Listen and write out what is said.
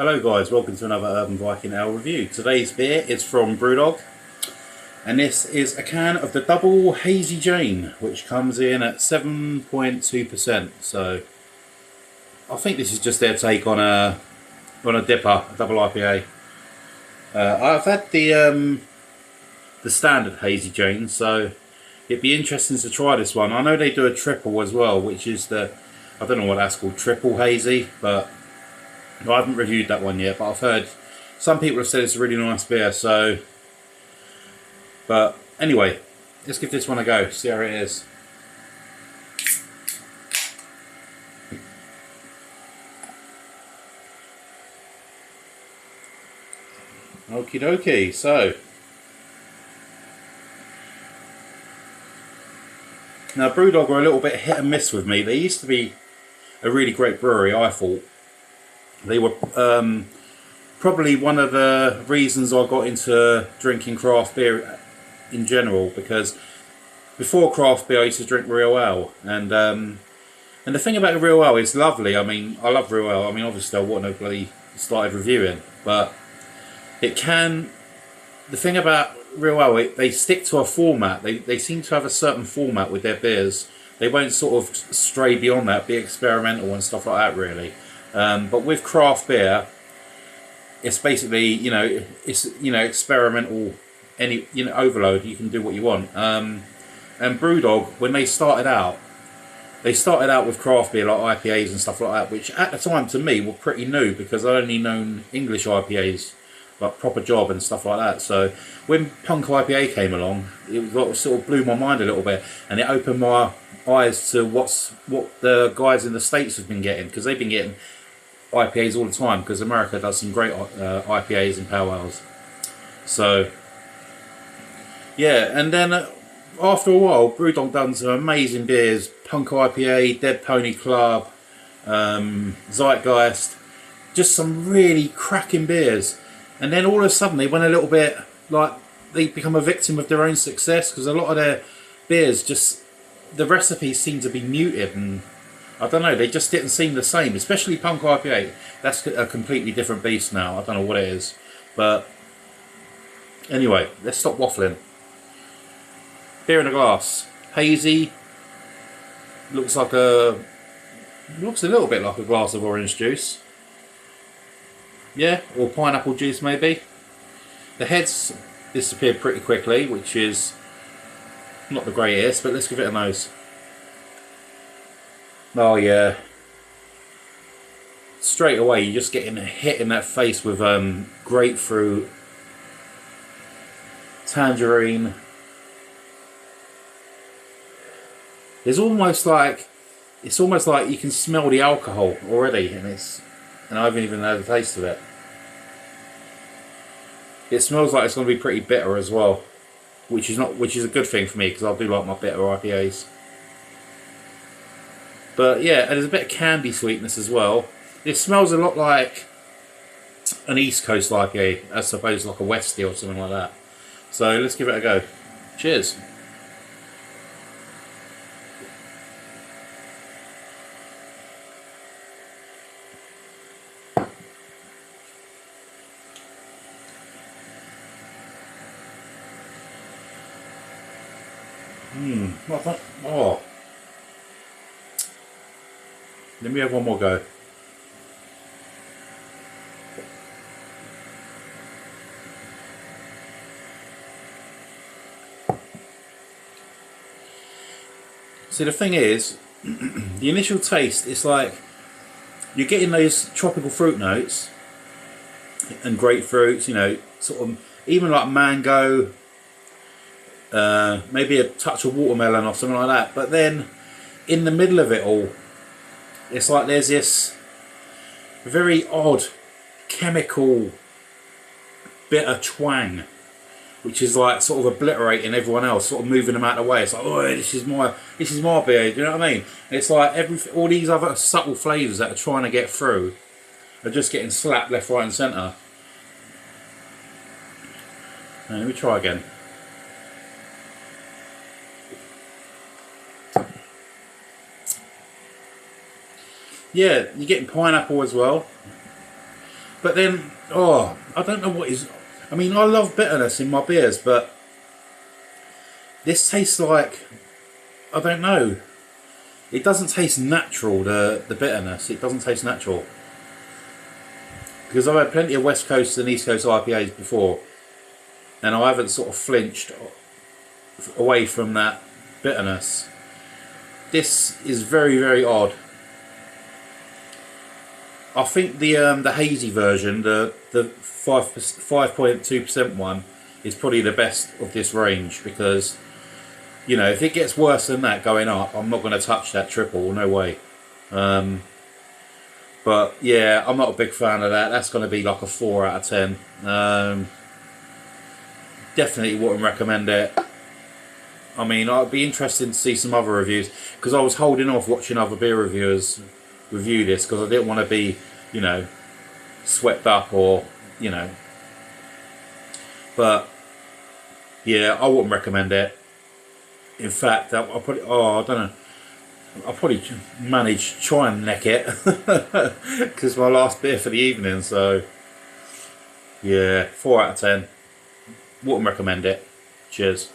Hello guys, welcome to another Urban Viking Ale review. Today's beer is from Brewdog, and this is a can of the double Hazy Jane, which comes in at 7.2%. So I think this is just their take on a dipper, a double IPA. I've had the standard Hazy Jane, so it'd be interesting to try this one. I know they do a triple as well, which is I don't know what that's called, triple hazy, but I haven't reviewed that one yet, but I've heard some people have said it's a really nice beer. So, but anyway, let's give this one a go, see how it is. Okie dokie. So now Brewdog were a little bit hit and miss with me. They used to be a really great brewery, I thought. They were probably one of the reasons I got into drinking craft beer in general, because before craft beer I used to drink real ale, and the thing about real ale is lovely. I mean, I love real ale. I mean, obviously I wouldn't have bloody started reviewing, but it can. The thing about real ale, they stick to a format. They seem to have a certain format with their beers. They won't sort of stray beyond that, be experimental and stuff like that, really. But with craft beer, it's basically, it's experimental, overload. You can do what you want. And Brewdog, when they started out with craft beer like IPAs and stuff like that, which at the time to me were pretty new, because I'd only known English IPAs like Proper Job and stuff like that. So when Punk IPA came along, it sort of blew my mind a little bit, and it opened my eyes to what the guys in the States have been getting, because they've been getting IPAs all the time, because America does some great IPAs and pale ales. So yeah, and then after a while, Brewdog done some amazing beers: Punk IPA, Dead Pony Club, Zeitgeist, just some really cracking beers. And then all of a sudden they went a little bit like they become a victim of their own success, because a lot of their beers, just the recipes seem to be muted, and I don't know, they just didn't seem the same, especially Punk IPA. That's a completely different beast now. I don't know what it is, but anyway, let's stop waffling. Beer in a glass. Hazy. Looks a little bit like a glass of orange juice. Yeah, or pineapple juice maybe. The heads disappeared pretty quickly, which is not the greatest, but let's give it a nose. Oh yeah. Straight away you're just getting hit in that face with grapefruit, tangerine. It's almost like you can smell the alcohol already, and I haven't even had a taste of it. It smells like it's going to be pretty bitter as well, which is a good thing for me, because I do like my bitter IPAs. But yeah, and there's a bit of candy sweetness as well. It smells a lot like an East Coast IPA, as opposed to like a Westie or something like that. So let's give it a go. Cheers. Oh. Let me have one more go. See, the thing is, the initial taste, it's like you're getting those tropical fruit notes and grapefruits, sort of even like mango, maybe a touch of watermelon or something like that. But then in the middle of it all, it's like there's this very odd chemical bitter twang, which is like sort of obliterating everyone else, sort of moving them out of the way. It's like, oh, this is my beer. Do you know what I mean? It's like all these other subtle flavours that are trying to get through are just getting slapped left, right, and centre. Let me try again. Yeah, you're getting pineapple as well. But then, oh, I don't know what is. I mean, I love bitterness in my beers, but this tastes like, I don't know. It doesn't taste natural. The bitterness. It doesn't taste natural. Because I've had plenty of West Coast and East Coast IPAs before, and I haven't sort of flinched away from that bitterness. This is very, very odd. I think the hazy version, the 5.2% one, is probably the best of this range, because, you know, if it gets worse than that going up, I'm not going to touch that triple, no way. But yeah, I'm not a big fan of that. That's going to be like a 4 out of 10. Definitely wouldn't recommend it. I mean, I'd be interested to see some other reviews, because I was holding off watching other beer reviewers review this, because I didn't want to be, you know, swept up, or, you know. But yeah, I wouldn't recommend it. In fact, I'll put it, oh, I don't know, I'll probably manage to try and neck it, because my last beer for the evening. So yeah, 4 out of 10. Wouldn't recommend it. Cheers.